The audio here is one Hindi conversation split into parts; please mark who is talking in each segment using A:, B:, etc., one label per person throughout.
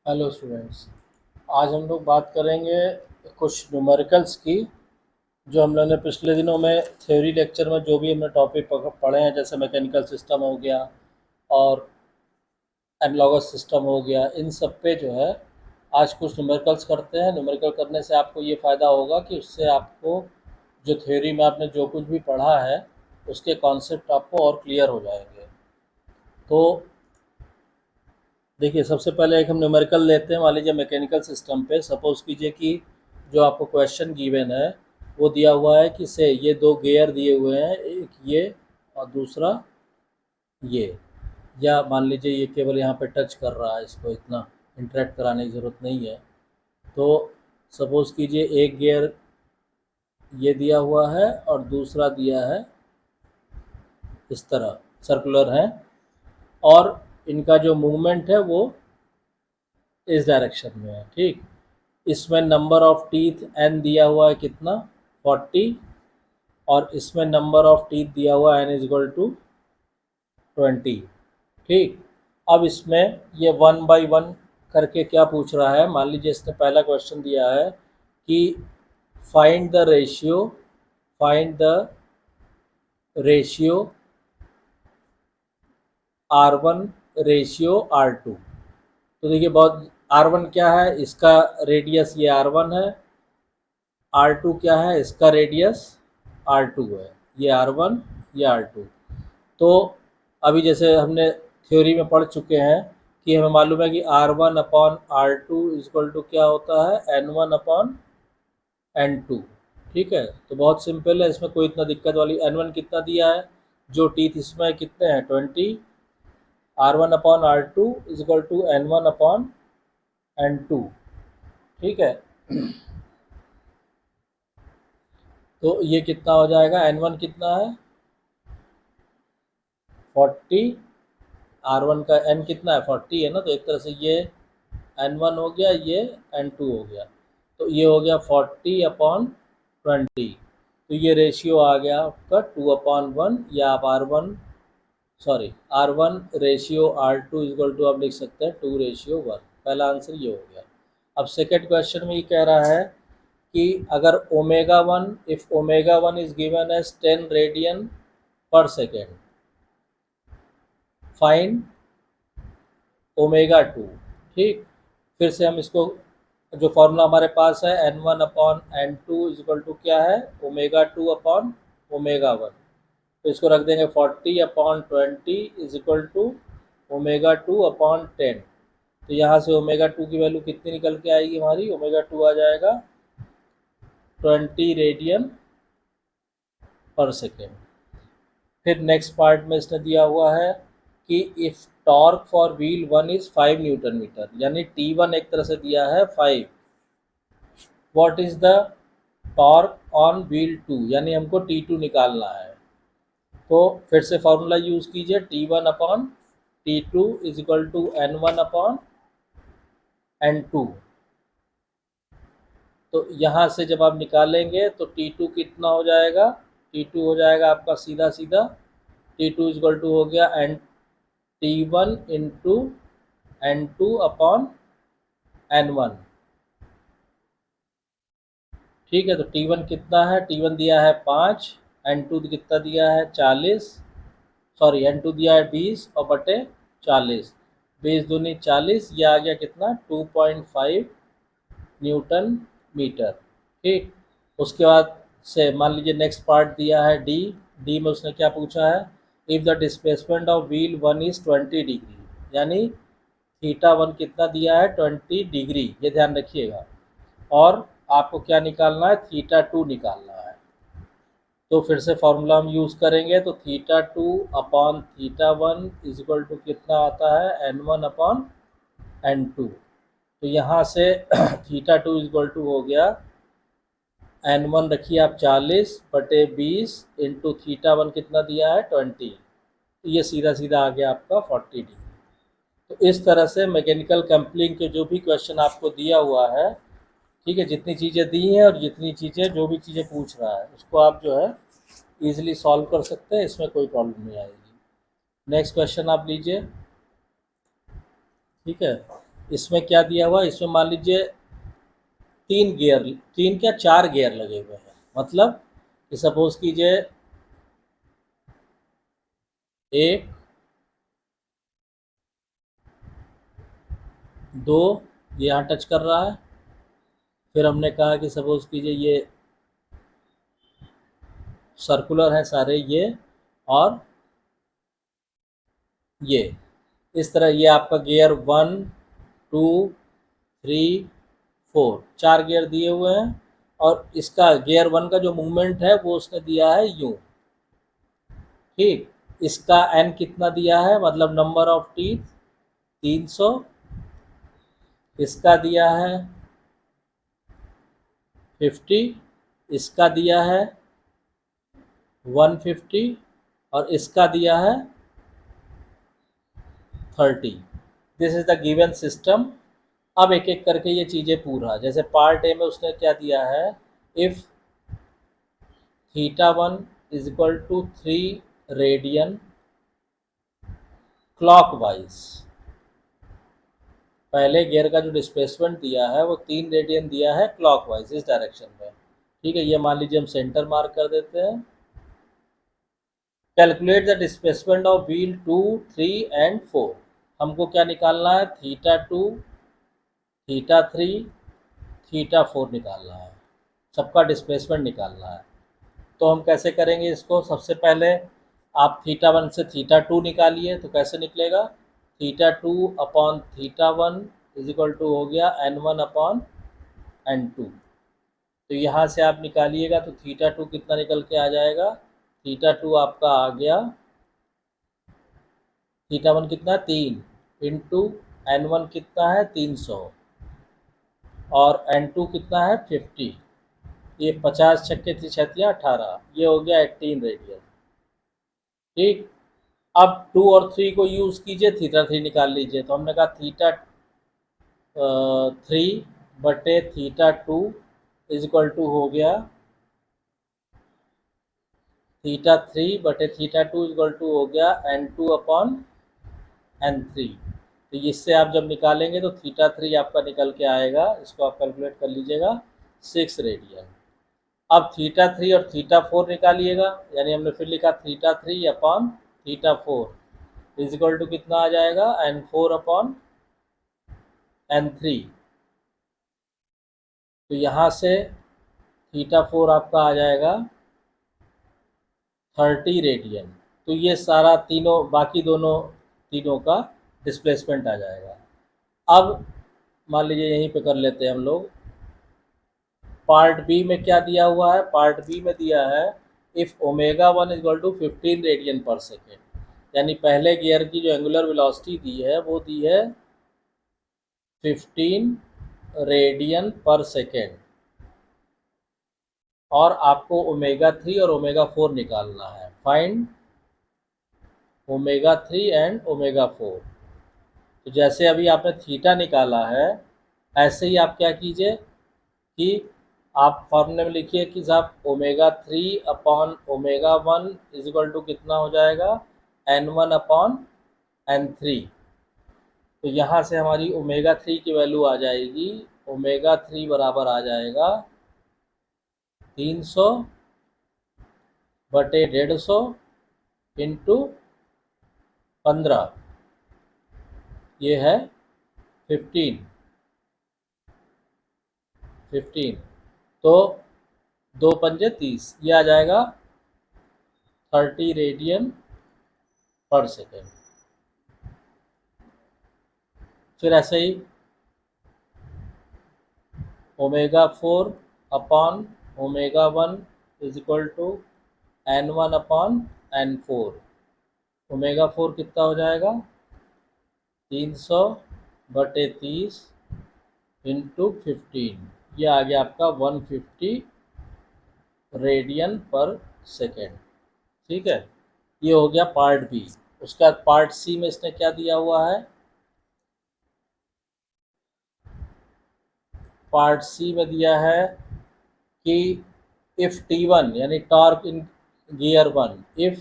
A: Hello students. आज हम लोग बात करेंगे कुछ न्यूमेरिकल्स की, जो हम लोगों ने पिछले दिनों में थ्योरी लेक्चर में जो भी हमने टॉपिक पढ़े हैं, जैसे मैकेनिकल सिस्टम हो गया और एनालॉगस सिस्टम हो गया, इन सब पे जो है आज कुछ न्यूमेरिकल्स करते हैं। न्यूमेरिकल करने से आपको ये फ़ायदा होगा कि उससे आपको जो थ्योरी में आपने जो कुछ भी पढ़ा है उसके कॉन्सेप्ट आपको और क्लियर हो जाएंगे। तो देखिए, सबसे पहले एक हम न्यूमेरिकल लेते हैं। मान लीजिए मैकेनिकल सिस्टम पे सपोज़ कीजिए कि जो आपको क्वेश्चन गिवन है वो दिया हुआ है कि से ये दो गियर दिए हुए हैं, एक ये और दूसरा ये, या मान लीजिए ये केवल यहाँ पे टच कर रहा है, इसको इतना इंटरेक्ट कराने की ज़रूरत नहीं है। तो सपोज़ कीजिए एक गियर ये दिया हुआ है और दूसरा दिया है इस तरह, सर्कुलर है, और इनका जो मूवमेंट है वो इस डायरेक्शन में है। ठीक, इसमें नंबर ऑफ टीथ एन दिया हुआ है कितना, 40, और इसमें नंबर ऑफ टीथ दिया हुआ है एन इज इक्वल टू 20। ठीक, अब इसमें ये 1 बाई 1 करके क्या पूछ रहा है। मान लीजिए इसने पहला क्वेश्चन दिया है कि find the ratio, find the ratio R1 ratio R2। तो देखिए, बहुत R1 क्या है, इसका रेडियस ये R1 है, R2 क्या है, इसका रेडियस R2 है, ये R1 ये R2। तो अभी जैसे हमने थ्योरी में पढ़ चुके हैं कि हमें मालूम है कि R1 upon R2 equal to क्या होता है, N1 अपॉन N2। ठीक है, तो बहुत सिंपल है, इसमें कोई इतना दिक्कत वाली। N1 कितना दिया है, जो टीथ इसमें कितने हैं 20, R1 upon R2 equal to N1 upon N2। ठीक है, तो ये कितना हो जाएगा, N1 कितना है 40, R1 का N कितना है 40 है ना, तो एक तरह से ये N1 हो गया, ये N2 हो गया, तो ये हो गया 40 अपॉन 20। तो ये रेशियो आ गया आपका 2/1, या आप R1 ratio R2 equal to आप लिख सकते हैं 2:1। पहला आंसर ये हो गया। अब सेकेंड क्वेश्चन में ये कह रहा है कि अगर omega 1, if omega 1 is given as 10 radian per second, find omega 2। ठीक, फिर से हम इसको, जो फॉर्मूला हमारे पास है N1 upon N2 equal to क्या है, ओमेगा 2 अपॉन ओमेगा 1। तो इसको रख देंगे 40/20 is equal to omega 2 upon 10। तो यहाँ से ओमेगा 2 की वैल्यू कितनी निकल के आएगी हमारी, ओमेगा 2 आ जाएगा 20 रेडियन पर सेकेंड। फिर नेक्स्ट पार्ट में इसने दिया हुआ है कि if torque for wheel 1 is 5 newton metre, यानी T1 एक तरह से दिया है 5, what is the torque on wheel 2, यानी हमको T2 निकालना है। तो फिर से फार्मूला यूज़ कीजिए, T1 upon T2 is equal to N1 upon N2। तो यहाँ से जब आप निकालेंगे तो T2 कितना हो जाएगा, T2 हो जाएगा आपका सीधा सीधा, T2 इक्वल टू हो गया T1 into N2 upon N1। ठीक है, तो T1 कितना है, T1 दिया है 5, N2 कितना दिया है 40, सॉरी N2 दिया है 20 और बटे 40, 20 दूनी 40, ये आ गया कितना 2.5 न्यूटन मीटर। ठीक, उसके बाद से मान लीजिए नेक्स्ट पार्ट दिया है डी। डी में उसने क्या पूछा है, if the displacement of wheel 1 is 20 degree, यानी θ1 कितना दिया है 20 डिग्री, ये ध्यान रखिएगा। और आपको क्या निकालना है, θ2 निकालना है। तो फिर से फॉर्मूला हम यूज़ करेंगे, तो θ2 अपॉन θ1 इज इक्वल टू कितना आता है, N1 अपॉन N2। तो यहाँ से θ2 इज इक्वल टू हो गया N1 रखिए आप 40/20 इंटू θ1 कितना दिया है 20, तो ये सीधा सीधा आ गया आपका 40 डिग्री। तो इस तरह से मैकेनिकल कम्पलिंग के जो भी क्वेश्चन आपको दिया हुआ है, ठीक है, जितनी चीज़ें दी हैं और जितनी चीज़ें, जो भी चीज़ें पूछ रहा है उसको आप जो है ईजिली सॉल्व कर सकते हैं, इसमें कोई प्रॉब्लम नहीं आएगी। नेक्स्ट क्वेश्चन आप लीजिए। ठीक है, इसमें क्या दिया हुआ है, इसमें मान लीजिए 3 गियर, 3 क्या 4 गियर लगे हुए हैं। मतलब कि सपोज कीजिए 1 2 ये यहाँ टच कर रहा है। फिर हमने कहा कि सपोज कीजिए ये सर्कुलर है सारे ये, और ये इस तरह ये आपका गियर 1 2 3 4 4 गियर दिए हुए हैं। और इसका गियर 1 का जो मूवमेंट है वो उसने दिया है यूँ। ठीक, इसका एन कितना दिया है, मतलब नंबर ऑफ टीथ 300। इसका दिया है 50, इसका दिया है 150, और इसका दिया है 30। This is the given system. अब एक एक करके ये चीज़ें पूरा, जैसे पार्ट ए में उसने क्या दिया है, if θ1 is equal to 3 radian clockwise. पहले गियर का जो डिस्प्लेसमेंट दिया है वो 3 रेडियन दिया है क्लॉकवाइज, इस डायरेक्शन में। ठीक है, ये मान लीजिए हम सेंटर मार्क कर देते हैं। Calculate the displacement of wheel 2 3 and 4। हमको क्या निकालना है, θ2 θ3 θ4 निकालना है, सबका डिस्प्लेसमेंट निकालना है। तो हम कैसे करेंगे इसको, सबसे पहले आप θ1 से θ2 निकालिए, तो कैसे निकलेगा, θ2 अपॉन θ1 इज इक्वल टू हो गया n1 अपॉन n2। तो यहाँ से आप निकालिएगा तो θ2 कितना निकल के आ जाएगा, θ2 आपका आ गया, θ1 कितना 3 इंटू n1 कितना है 300, और n2 कितना है 50। ये 50 छक्के 18, ये हो गया 18 रेडियन। ठीक, अब 2 और 3 को यूज़ कीजिए, θ3 निकाल लीजिए। तो हमने कहा θ3 बटे θ2 इज इक्वल टू हो गया, θ3 बटे θ2 इज इक्वल टू हो गया n2 अपॉन n3। तो इससे आप जब निकालेंगे तो θ3 आपका निकल के आएगा, इसको आप कैलकुलेट कर लीजिएगा 6 रेडियन। अब θ3 और θ4 निकालिएगा, यानी हमने फिर लिखा θ3 अपॉन θ4 इज इक्वल टू कितना आ जाएगा, n4 अपॉन n3। तो यहाँ से θ4 आपका आ जाएगा 30 रेडियन। तो ये सारा तीनों, बाकी तीनों का डिस्प्लेसमेंट आ जाएगा। अब मान लीजिए यहीं पे कर लेते हैं हम लोग। पार्ट बी में क्या दिया हुआ है, पार्ट बी में दिया है if ω1 equal to 15 radian per second, यानी पहले गियर की जो एंगुलर वेलोसिटी दी है वो दी है 15 रेडियन पर सेकेंड, और आपको ω3 और ω4 निकालना है। Find ω3 and ω4। तो जैसे अभी आपने थीटा निकाला है, ऐसे ही आप क्या कीजिए कि आप फॉर्मूले में लिखिए कि साहब ω3 अपॉन ω1 इज इक्वल टू कितना हो जाएगा, n1 अपॉन n3। तो यहाँ से हमारी ω3 की वैल्यू आ जाएगी, ω3 बराबर आ जाएगा 300 बटे 150 इंटू 15, ये है 15। तो 2 पंजे 30, ये आ जाएगा 30 रेडियन पर सेकेंड। फिर ऐसे ही ω4 upon ω1 is equal to n1 upon n4। ω4 कितना हो जाएगा, 300 बटे 30 इंटू 15, ये आ गया आपका 150 रेडियन पर सेकेंड। ठीक है, ये हो गया पार्ट बी। उसके बाद पार्ट सी में इसने क्या दिया हुआ है, पार्ट सी में दिया है कि इफ़ T1 यानी torque in gear 1, if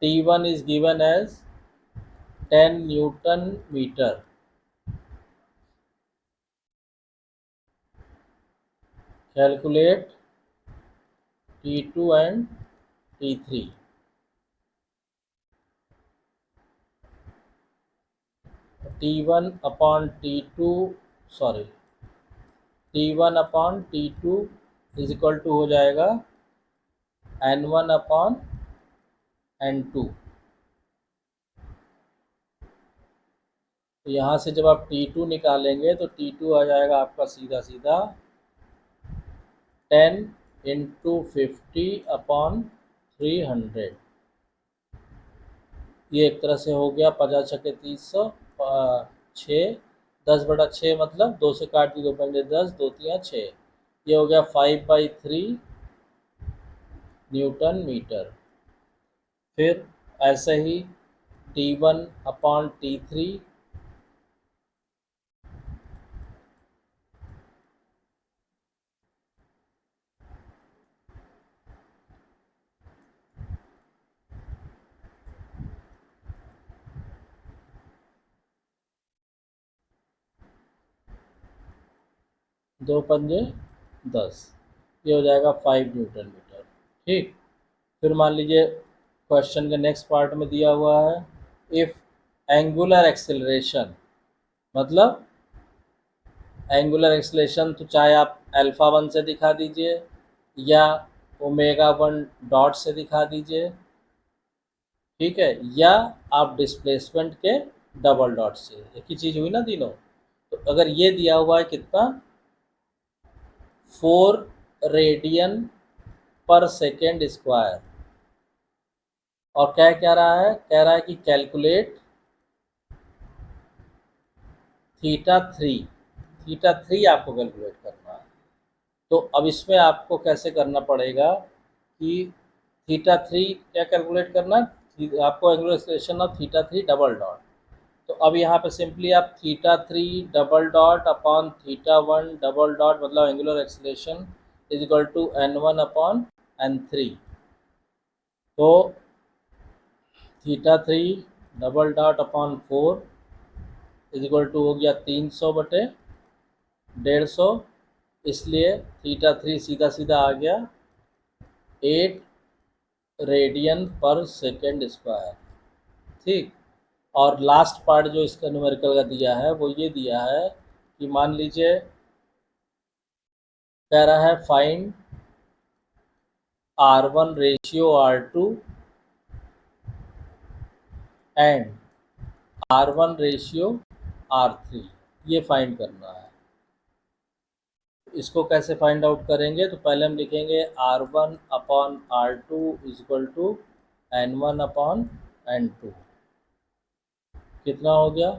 A: T1 is given as 10 newton metre calculate T2 and T3. T1 upon T2 sorry T1 upon T2 is equal to हो जाएगा N1 upon N2। तो यहाँ से जब आप T2 निकालेंगे तो T2 आ जाएगा आपका सीधा सीधा 10 इंटू 50 अपॉन 300। ये एक तरह से हो गया 50 छक्के 300, 6 10/6 मतलब 2 से काट दी 2 पंजे 10, 2 तियां 6। ये हो गया 5/3 न्यूटन मीटर। फिर ऐसे ही T1 अपॉन T3 2 पंजे 10, ये हो जाएगा 5 न्यूटन मीटर। ठीक। फिर मान लीजिए क्वेश्चन के नेक्स्ट पार्ट में दिया हुआ है इफ़ एंगुलर एक्सेलरेशन, मतलब एंगुलर एक्सेलरेशन तो चाहे आप α1 से दिखा दीजिए या ω1 डॉट से दिखा दीजिए, ठीक है, या आप डिस्प्लेसमेंट के डबल डॉट से, एक ही चीज़ हुई ना तीनों। तो अगर ये दिया हुआ है कितना 4 रेडियन पर सेकेंड स्क्वायर, और क्या रहा है, कह रहा है कि कैलकुलेट थीटा थ्री आपको कैलकुलेट करना है। तो अब इसमें आपको कैसे करना पड़ेगा कि थीटा3 क्या कैलकुलेट करना, आपको angular acceleration of theta double dot. तो अब यहाँ पे सिंपली आप theta double dot upon theta double dot, मतलब angular acceleration is equal to N1 upon N3। तो theta double dot upon 4 is equal to हो गया 300/150, इसलिए थीटा3 सीधा सीधा आ गया 8 रेडियन पर सेकेंड स्क्वायर। ठीक। और लास्ट पार्ट जो इसका न्यूमेरिकल का दिया है वो ये दिया है कि मान लीजिए कह रहा है find R1 ratio R2 and R1 ratio R3, ये फाइंड करना है। इसको कैसे फाइंड आउट करेंगे, तो पहले हम लिखेंगे R1 upon R2 is equal to N1 upon N2। कितना हो गया,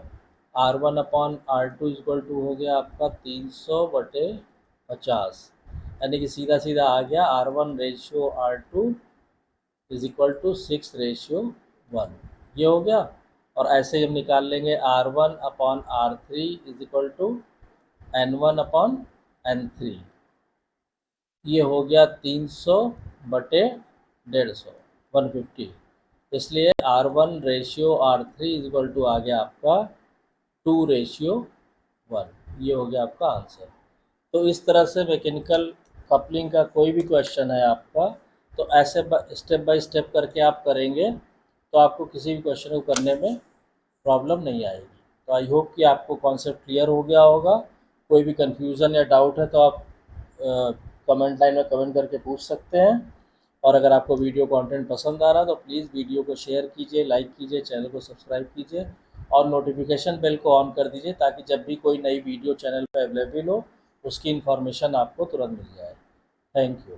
A: R1 upon R2 is equal to हो गया आपका 300/50, यानी कि सीधा सीधा आ गया R1 ratio R2 is equal to 6:1, ये हो गया। और ऐसे ही हम निकाल लेंगे R1 upon R3 is equal to N1 upon N3, ये हो गया 300/150, 150। इसलिए R1 ratio R3 is equal to आ गया आपका 2:1, ये हो गया आपका आंसर। तो इस तरह से मैकेनिकल कपलिंग का कोई भी क्वेश्चन है आपका, तो ऐसे स्टेप बाय स्टेप करके आप करेंगे तो आपको किसी भी क्वेश्चन को करने में प्रॉब्लम नहीं आएगी। तो आई होप कि आपको कॉन्सेप्ट क्लियर हो गया होगा। कोई भी कन्फ्यूज़न या डाउट है तो आप कमेंट लाइन में कमेंट करके पूछ सकते हैं। और अगर आपको वीडियो कंटेंट पसंद आ रहा है तो प्लीज़ वीडियो को शेयर कीजिए, लाइक कीजिए, चैनल को सब्सक्राइब कीजिए और नोटिफिकेशन बेल को ऑन कर दीजिए ताकि जब भी कोई नई वीडियो चैनल पर अवेलेबल हो उसकी इन्फॉर्मेशन आपको तुरंत मिल जाए। Thank you.